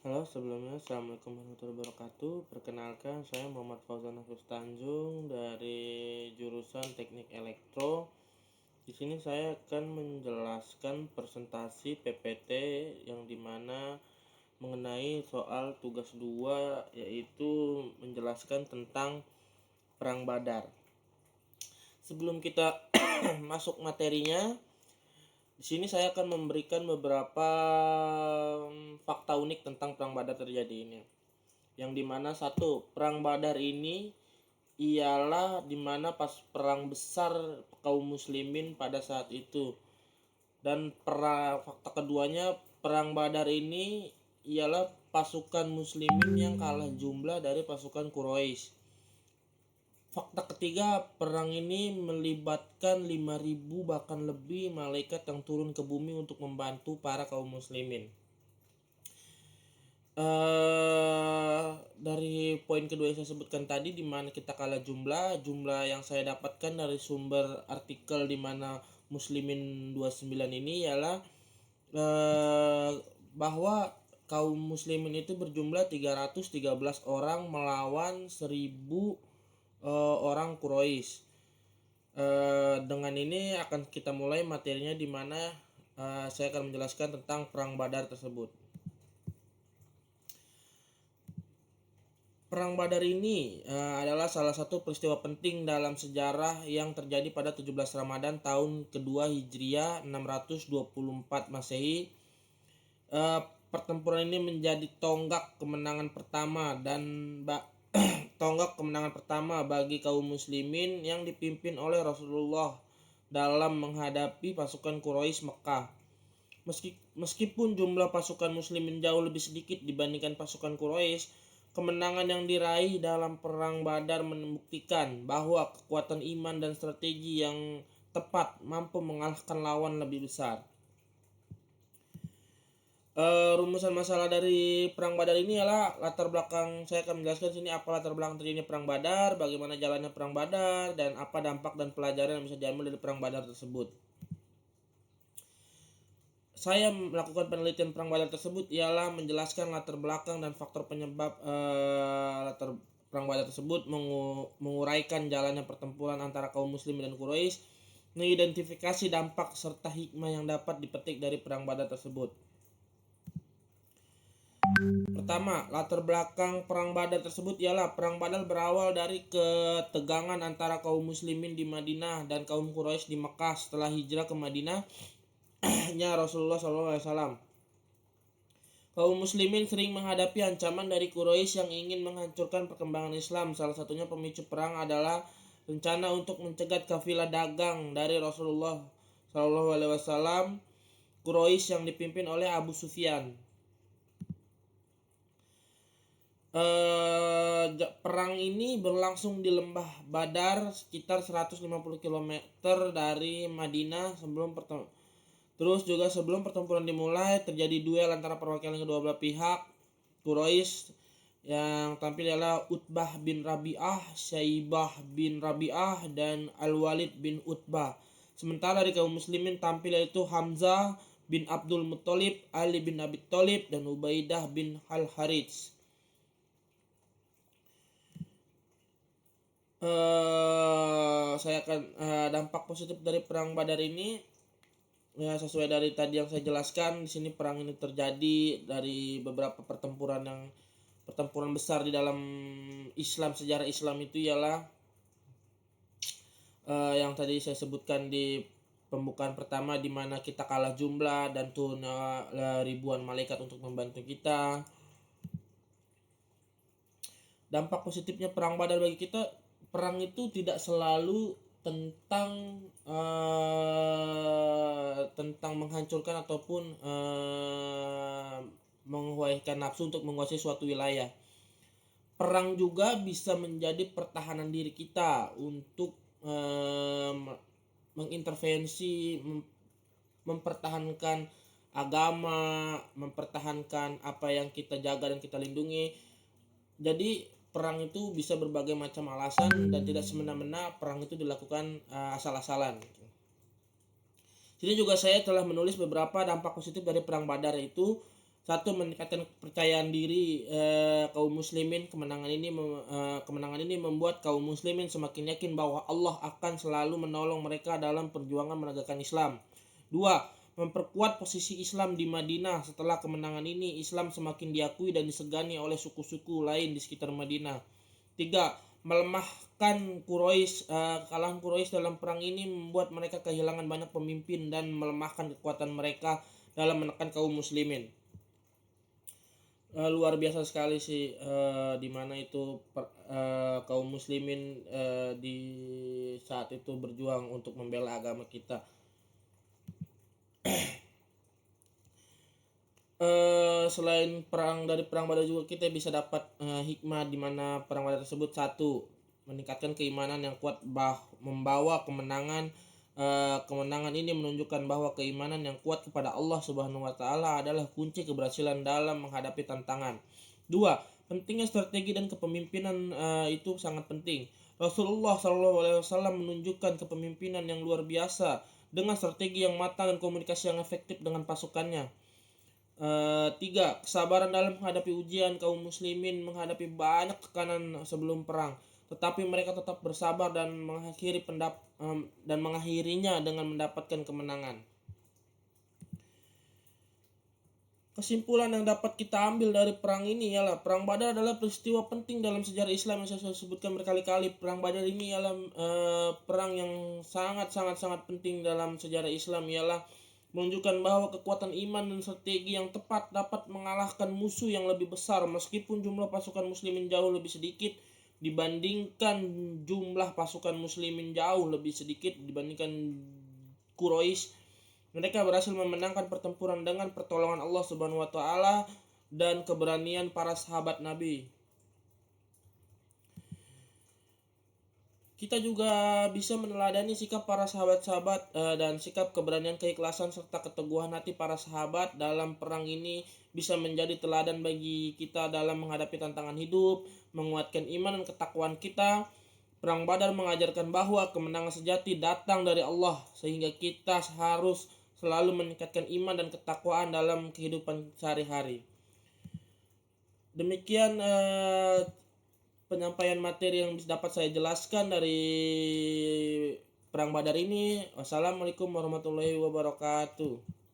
Halo, sebelumnya Assalamualaikum warahmatullahi wabarakatuh. Perkenalkan, saya Muhammad Fauzan Hafiz Tanjung dari jurusan Teknik Elektro. Di sini saya akan menjelaskan presentasi PPT yang dimana mengenai soal tugas 2, yaitu menjelaskan tentang Perang Badar. Sebelum kita masuk materinya, di sini saya akan memberikan beberapa fakta unik tentang Perang Badar terjadi ini. Yang dimana satu, Perang Badar ini ialah dimana pas perang besar kaum muslimin pada saat itu. Dan fakta keduanya, Perang Badar ini ialah pasukan muslimin yang kalah jumlah dari pasukan Quraisy. Fakta ketiga, perang ini melibatkan 5.000 bahkan lebih malaikat yang turun ke bumi untuk membantu para kaum muslimin. Dari poin kedua yang saya sebutkan tadi, di mana kita kalah jumlah yang saya dapatkan dari sumber artikel di mana Muslimin 29 ini ialah bahwa kaum muslimin itu berjumlah 313 orang melawan 1.000 orang Quraisy. Dengan ini akan kita mulai materinya, di mana saya akan menjelaskan tentang Perang Badar tersebut. Perang Badar ini adalah salah satu peristiwa penting dalam sejarah yang terjadi pada 17 Ramadan tahun kedua Hijriah 624 Masehi. Pertempuran ini menjadi tonggak kemenangan pertama bagi kaum muslimin yang dipimpin oleh Rasulullah dalam menghadapi pasukan Quraisy Mekah. Meskipun jumlah pasukan muslimin jauh lebih sedikit dibandingkan pasukan Quraisy, kemenangan yang diraih dalam Perang Badar membuktikan bahwa kekuatan iman dan strategi yang tepat mampu mengalahkan lawan lebih besar. Rumusan masalah dari Perang Badar ini adalah latar belakang. Saya akan menjelaskan sini apa latar belakang terjadinya Perang Badar, bagaimana jalannya Perang Badar, dan apa dampak dan pelajaran yang bisa diambil dari Perang Badar tersebut. Saya melakukan penelitian Perang Badar tersebut ialah menjelaskan latar belakang dan faktor penyebab latar Perang Badar tersebut, menguraikan jalannya pertempuran antara kaum muslim dan Quraisy, mengidentifikasi dampak serta hikmah yang dapat dipetik dari Perang Badar tersebut. Pertama, latar belakang Perang Badar tersebut ialah Perang Badar berawal dari ketegangan antara kaum muslimin di Madinah dan kaum Quraisy di Mekah setelah hijrah ke Madinah Rasulullah SAW. Kaum muslimin sering menghadapi ancaman dari Quraisy yang ingin menghancurkan perkembangan Islam. Salah satunya pemicu perang adalah rencana untuk mencegat kafilah dagang dari Rasulullah SAW, Quraisy yang dipimpin oleh Abu Sufyan. Perang ini berlangsung di lembah Badar sekitar 150 km dari Madinah sebelum pertempuran dimulai, terjadi duel antara perwakilan kedua belah pihak. Quraisy yang tampil adalah Utbah bin Rabi'ah, Syaibah bin Rabi'ah, dan Al-Walid bin Utbah. Sementara dari kaum muslimin tampil yaitu Hamzah bin Abdul Muttalib, Ali bin Abi Thalib, dan Ubaidah bin Al-Harits. Saya akan dampak positif dari Perang Badar ini. Ya, sesuai dari tadi yang saya jelaskan, di sini perang ini terjadi dari beberapa pertempuran besar di dalam Islam. Sejarah Islam itu ialah yang tadi saya sebutkan di pembukaan pertama, di mana kita kalah jumlah dan turun ribuan malaikat untuk membantu kita. Dampak positifnya Perang Badar bagi kita, perang itu tidak selalu tentang menghancurkan ataupun menguasai nafsu untuk menguasai suatu wilayah. Perang juga bisa menjadi pertahanan diri kita untuk mengintervensi, mempertahankan agama, mempertahankan apa yang kita jaga dan kita lindungi. Jadi perang itu bisa berbagai macam alasan dan tidak semena-mena perang itu dilakukan asal-asalan. Sini juga saya telah menulis beberapa dampak positif dari Perang Badar, yaitu Satu, meningkatkan kepercayaan diri kaum muslimin. Kemenangan ini membuat kaum muslimin semakin yakin bahwa Allah akan selalu menolong mereka dalam perjuangan menegakkan Islam. Dua, memperkuat posisi Islam di Madinah. Setelah kemenangan ini, Islam semakin diakui dan disegani oleh suku-suku lain di sekitar Madinah. Tiga, melemahkan Quraisy. Kekalahan Quraisy dalam perang ini membuat mereka kehilangan banyak pemimpin dan melemahkan kekuatan mereka dalam menekan kaum muslimin. Luar biasa sekali sih di mana itu kaum muslimin di saat itu berjuang untuk membela agama kita. Selain dari perang Badar juga kita bisa dapat hikmah di mana perang Badar tersebut. Satu, meningkatkan keimanan yang kuat membawa kemenangan. Kemenangan ini menunjukkan bahwa keimanan yang kuat kepada Allah Subhanahu wa taala adalah kunci keberhasilan dalam menghadapi tantangan. Dua, pentingnya strategi dan kepemimpinan itu sangat penting. Rasulullah SAW menunjukkan kepemimpinan yang luar biasa dengan strategi yang matang dan komunikasi yang efektif dengan pasukannya. Tiga, kesabaran dalam menghadapi ujian. Kaum muslimin menghadapi banyak tekanan sebelum perang, tetapi mereka tetap bersabar dan mengakhirinya dengan mendapatkan kemenangan. Kesimpulan yang dapat kita ambil dari perang ini ialah perang Badar adalah peristiwa penting dalam sejarah Islam yang saya sebutkan berkali-kali. Perang Badar ini ialah perang yang sangat penting dalam sejarah Islam, ialah menunjukkan bahwa kekuatan iman dan strategi yang tepat dapat mengalahkan musuh yang lebih besar. Meskipun jumlah pasukan muslimin jauh lebih sedikit dibandingkan Quraisy, mereka berhasil memenangkan pertempuran dengan pertolongan Allah Subhanahu wa taala dan keberanian para sahabat Nabi. Kita juga bisa meneladani sikap para sahabat-sahabat dan sikap keberanian, keikhlasan serta keteguhan hati para sahabat dalam perang ini bisa menjadi teladan bagi kita dalam menghadapi tantangan hidup, menguatkan iman dan ketakwaan kita. Perang Badar mengajarkan bahwa kemenangan sejati datang dari Allah, sehingga kita harus selalu meningkatkan iman dan ketakwaan dalam kehidupan sehari-hari. Demikian penyampaian materi yang dapat saya jelaskan dari perang Badar ini. Wassalamualaikum warahmatullahi wabarakatuh.